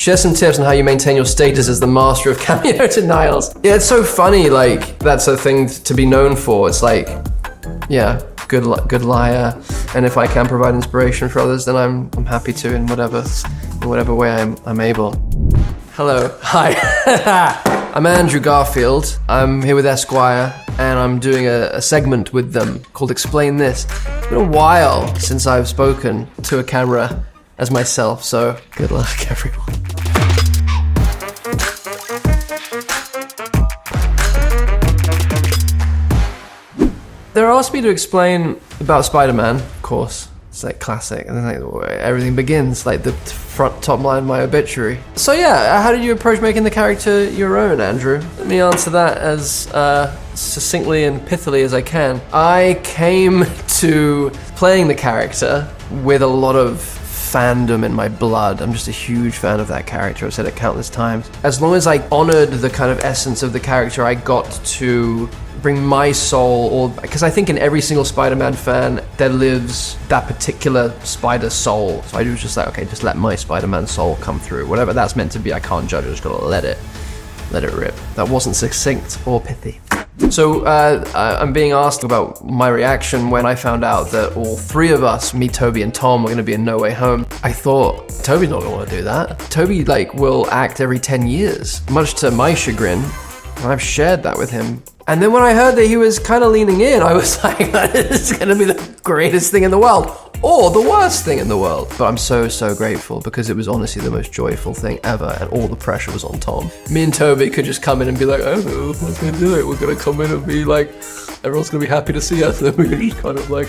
Share some tips on how you maintain your status as the master of cameo denials. Yeah, it's so funny, like, that's a thing to be known for. It's like, yeah, good liar. And if I can provide inspiration for others, then I'm happy to in whatever way I'm able. Hello, hi. I'm Andrew Garfield. I'm here with Esquire, and I'm doing a segment with them called Explain This. It's been a while since I've spoken to a camera as myself, so good luck, everyone. They asked me to explain about Spiderman, of course. It's like classic, and then like everything begins, like the top line of my obituary. So yeah, how did you approach making the character your own, Andrew? Let me answer that as succinctly and pithily as I can. I came to playing the character with a lot of fandom in my blood. I'm just a huge fan of that character. I've said it countless times. As long as I honored the kind of essence of the character, I got to bring my soul, or because I think in every single Spider-Man fan there lives that particular spider soul. So I was just like, okay, just let my Spider-Man soul come through. Whatever that's meant to be, I can't judge. I just gotta let it rip. That wasn't succinct or pithy. So I'm being asked about my reaction when I found out that all three of us, me, Toby, and Tom, were going to be in No Way Home. I thought, Toby's not going to want to do that. Toby will act every 10 years, much to my chagrin, and I've shared that with him. And then when I heard that he was kind of leaning in, I was like, this is going to be the greatest thing in the world, or the worst thing in the world. But I'm so grateful, because it was honestly the most joyful thing ever, and all the pressure was on Tom. Me and Toby could just come in and be like, oh, we're going to do it. We're going to come in and be like, everyone's going to be happy to see us, and then we're going to just kind of like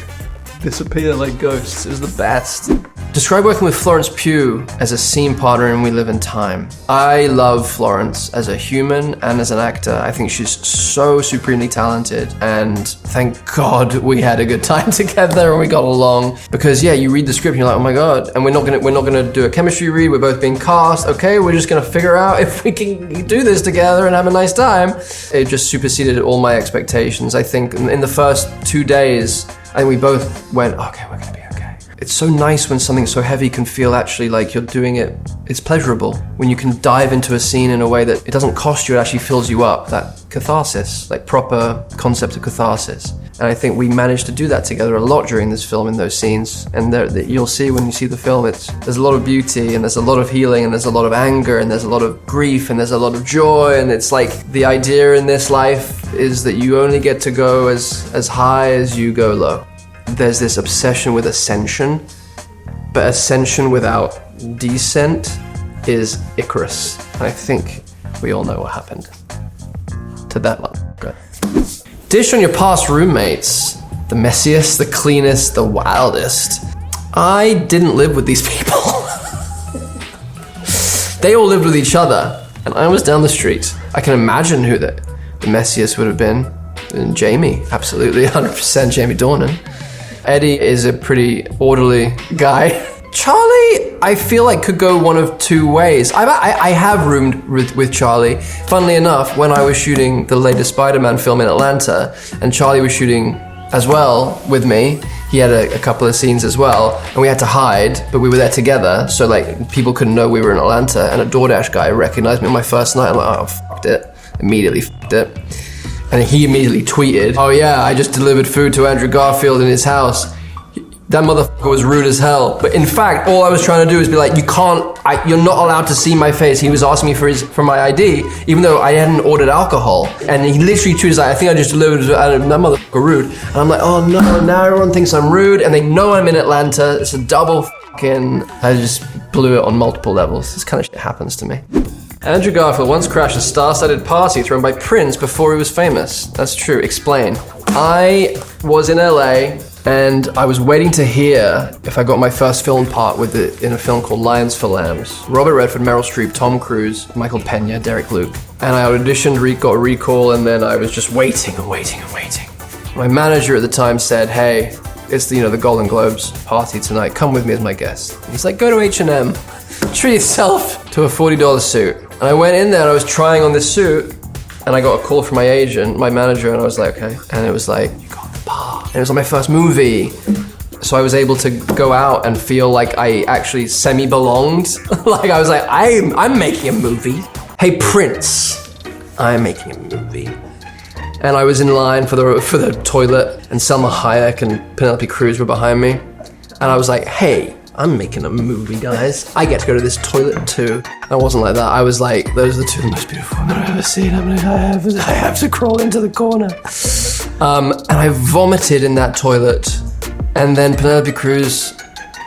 disappear like ghosts. It was the best. Describe working with Florence Pugh as a scene partner in We Live in Time. I love Florence as a human and as an actor. I think she's so supremely talented, and thank God we had a good time together and we got along. Because yeah, you read the script and you're like, oh my God, and we're not gonna do a chemistry read. We're both being cast. Okay, we're just gonna figure out if we can do this together and have a nice time. It just superseded all my expectations. I think in the first 2 days, I think we both went, okay, we're gonna be okay. It's so nice when something so heavy can feel actually like you're doing it. It's pleasurable when you can dive into a scene in a way that it doesn't cost you, it actually fills you up. That catharsis, like proper concept of catharsis. And I think we managed to do that together a lot during this film in those scenes. And you'll see when you see the film, there's a lot of beauty, and there's a lot of healing, and there's a lot of anger, and there's a lot of grief, and there's a lot of joy. And it's like the idea in this life is that you only get to go as high as you go low. There's this obsession with ascension, but ascension without descent is Icarus. And I think we all know what happened to that one. Good. Dish on your past roommates. The messiest, the cleanest, the wildest. I didn't live with these people. They all lived with each other, and I was down the street. I can imagine who the messiest would have been. And Jamie, absolutely, 100% Jamie Dornan. Eddie is a pretty orderly guy. Charlie, I feel like could go one of two ways. I have roomed with Charlie. Funnily enough, when I was shooting the latest Spider-Man film in Atlanta, and Charlie was shooting as well with me, he had a couple of scenes as well, and we had to hide, but we were there together, so like people couldn't know we were in Atlanta, and a DoorDash guy recognized me on my first night. I'm like, oh, fucked it. Immediately fucked it. And he immediately tweeted, oh yeah, I just delivered food to Andrew Garfield in his house. That motherfucker was rude as hell. But in fact, all I was trying to do is be like, you're not allowed to see my face. He was asking me for my ID, even though I hadn't ordered alcohol. And he literally tweeted like, I think I just delivered that motherfucker rude. And I'm like, oh no, now everyone thinks I'm rude. And they know I'm in Atlanta. It's a double fucking, I just blew it on multiple levels. This kind of shit happens to me. Andrew Garfield once crashed a star-studded party thrown by Prince before he was famous. That's true. Explain. I was in LA and I was waiting to hear if I got my first film part in a film called Lions for Lambs. Robert Redford, Meryl Streep, Tom Cruise, Michael Pena, Derek Luke. And I auditioned, got a recall, and then I was just waiting. My manager at the time said, hey, it's the Golden Globes party tonight. Come with me as my guest. And he's like, go to H&M. Treat yourself to a $40 suit. And I went in there and I was trying on this suit, and I got a call from my agent, my manager, and I was like, okay. And it was like, you got the part. And it was on my first movie. So I was able to go out and feel like I actually semi-belonged. Like I was like, I'm making a movie. Hey Prince, I'm making a movie. And I was in line for the toilet, and Selma Hayek and Penelope Cruz were behind me. And I was like, hey, I'm making a movie, guys. I get to go to this toilet too. I wasn't like that. I was like, those are the two of the most beautiful women I've ever seen. I have to crawl into the corner. And I vomited in that toilet. And then Penelope Cruz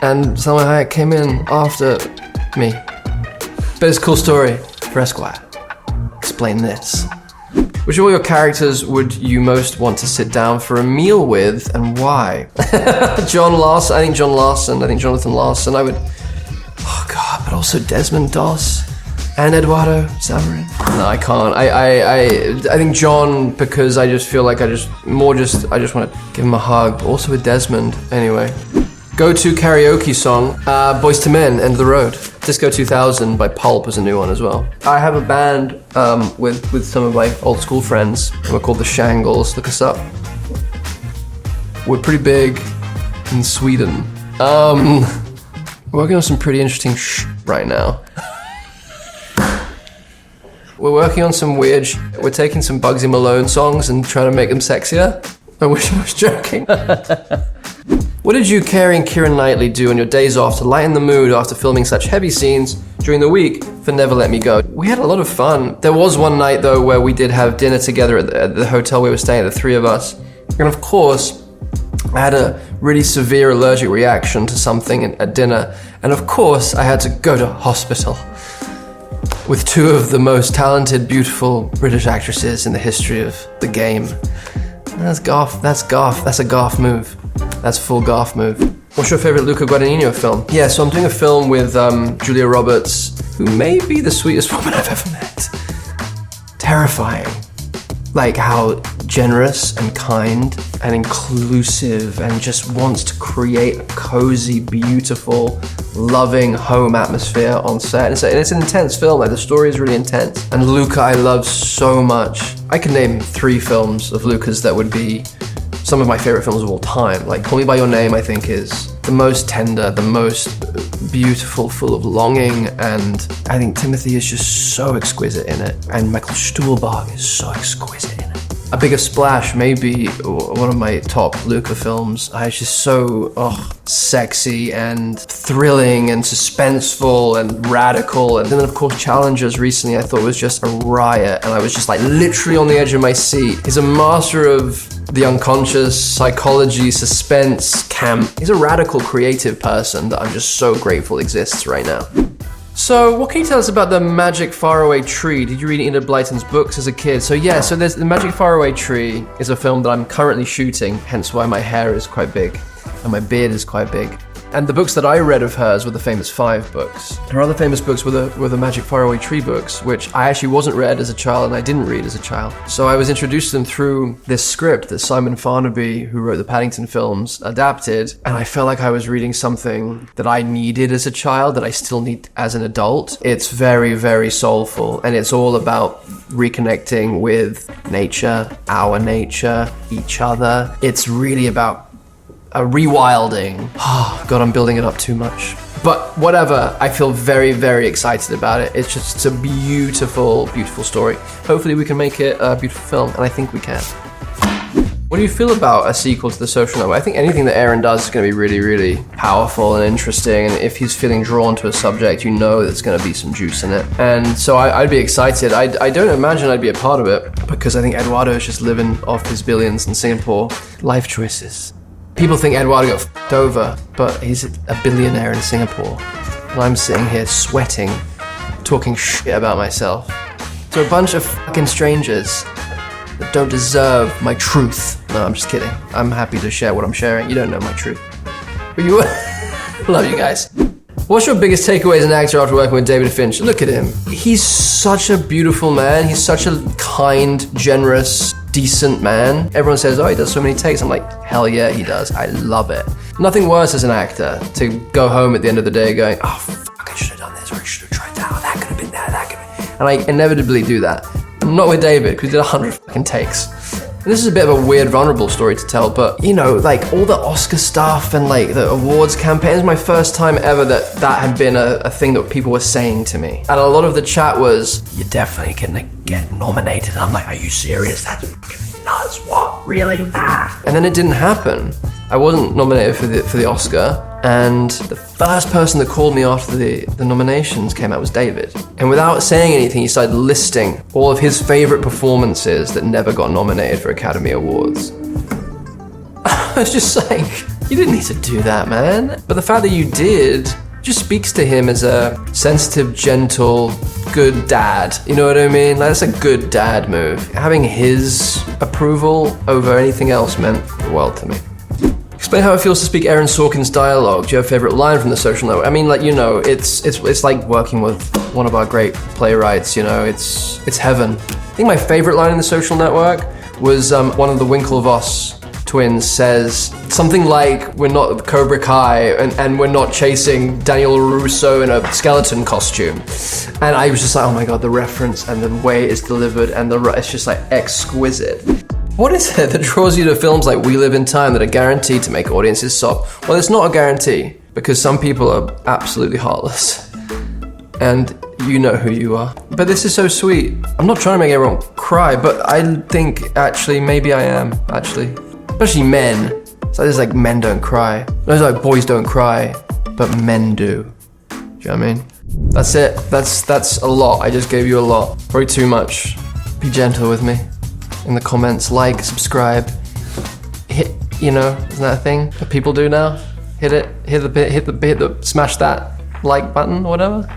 and Salma Hayek came in after me. But it's a cool story for Esquire. Explain this. Which of all your characters would you most want to sit down for a meal with, and why? John Larson. I think Jonathan Larson. I would. Oh God, but also Desmond Doss and Eduardo Saverin. No, I can't. I think John, because I just feel like I just want to give him a hug. But also with Desmond, anyway. Go-to karaoke song, Boyz II Men, End of the Road. Disco 2000 by Pulp was a new one as well. I have a band with some of my old school friends. We're called the Shangles. Look us up. We're pretty big in Sweden. We're working on some pretty interesting right now. We're working on some weird We're taking some Bugsy Malone songs and trying to make them sexier. I wish I was joking. What did you, Carey and Keira Knightley, do on your days off to lighten the mood after filming such heavy scenes during the week for Never Let Me Go? We had a lot of fun. There was one night, though, where we did have dinner together at the hotel we were staying at, the three of us. And of course, I had a really severe allergic reaction to something at dinner. And of course, I had to go to hospital with two of the most talented, beautiful British actresses in the history of the game. That's Garf. That's a Garf move. That's a full Garf move. What's your favorite Luca Guadagnino film? Yeah, so I'm doing a film with Julia Roberts, who may be the sweetest woman I've ever met. Terrifying. Like how generous and kind and inclusive and just wants to create a cozy, beautiful, loving home atmosphere on set. It's an intense film, like the story is really intense. And Luca I love so much. I can name 3 films of Luca's that would be some of my favorite films of all time. Like Call Me By Your Name, I think, is the most tender, the most beautiful, full of longing, and I think Timothy is just so exquisite in it, and Michael Stuhlbarg is so exquisite in it. A Bigger Splash may be one of my top Luca films. It's just so sexy and thrilling and suspenseful and radical. And then of course Challengers recently I thought was just a riot, and I was just like literally on the edge of my seat. He's a master of the unconscious, psychology, suspense, camp. He's a radical creative person that I'm just so grateful exists right now. So what can you tell us about the Magic Faraway Tree? Did you read Enid Blyton's books as a kid? So yeah, so there's the Magic Faraway Tree is a film that I'm currently shooting, hence why my hair is quite big and my beard is quite big. And the books that I read of hers were the famous 5 books. Her other famous books were the Magic Faraway Tree books, which I actually wasn't read as a child and I didn't read as a child. So I was introduced to them through this script that Simon Farnaby, who wrote the Paddington films, adapted. And I felt like I was reading something that I needed as a child, that I still need as an adult. It's very, very soulful, and it's all about reconnecting with nature, our nature, each other. It's really about a rewilding. Oh, God, I'm building it up too much. But whatever, I feel very, very excited about it. It's just a beautiful, beautiful story. Hopefully we can make it a beautiful film, and I think we can. What do you feel about a sequel to The Social Network? I think anything that Aaron does is going to be really, really powerful and interesting, and if he's feeling drawn to a subject, you know there's going to be some juice in it. And so I'd be excited. I don't imagine I'd be a part of it, because I think Eduardo is just living off his billions in Singapore. Life choices. People think Eduardo got f***ed over, but he's a billionaire in Singapore. And I'm sitting here sweating, talking shit about myself to a bunch of fucking strangers that don't deserve my truth. No, I'm just kidding. I'm happy to share what I'm sharing. You don't know my truth. But you love you guys. What's your biggest takeaway as an actor after working with David Fincher? Look at him. He's such a beautiful man. He's such a kind, generous, decent man. Everyone says, oh, he does so many takes. I'm like, hell yeah, he does. I love it. Nothing worse as an actor to go home at the end of the day going, oh, fuck, I should have done this, or I should have tried that, or that could have been that could have been. And I inevitably do that. Not with David, because he did 100 fucking takes. And this is a bit of a weird, vulnerable story to tell, but you know, like all the Oscar stuff and like the awards campaign, it was my first time ever that had been a thing that people were saying to me. And a lot of the chat was, "You're definitely gonna get nominated." And I'm like, "Are you serious? That's fucking nuts. What? Really? Nah." And then it didn't happen. I wasn't nominated for the Oscar, and the first person that called me after the nominations came out was David. And without saying anything, he started listing all of his favorite performances that never got nominated for Academy Awards. I was just like, you didn't need to do that, man. But the fact that you did just speaks to him as a sensitive, gentle, good dad. You know what I mean? Like, that's a good dad move. Having his approval over anything else meant the world to me. Explain how it feels to speak Aaron Sorkin's dialogue. Do you have a favorite line from The Social Network? I mean, like, you know, it's like working with one of our great playwrights, you know, it's heaven. I think my favorite line in The Social Network was one of the Winklevoss twins says something like, "We're not Cobra Kai and we're not chasing Daniel Russo in a skeleton costume." And I was just like, oh my God, the reference and the way it's delivered and it's just like exquisite. What is it that draws you to films like We Live in Time that are guaranteed to make audiences sob? Well, it's not a guarantee, because some people are absolutely heartless. And you know who you are. But this is so sweet. I'm not trying to make everyone cry, but I think actually maybe I am, actually. Especially men. So there's like men don't cry. There's like boys don't cry, but men do. Do you know what I mean? That's it. That's a lot. I just gave you a lot. Probably too much. Be gentle with me. In the comments, like, subscribe, hit, you know, isn't that a thing that people do now? Hit it, smash that like button or whatever.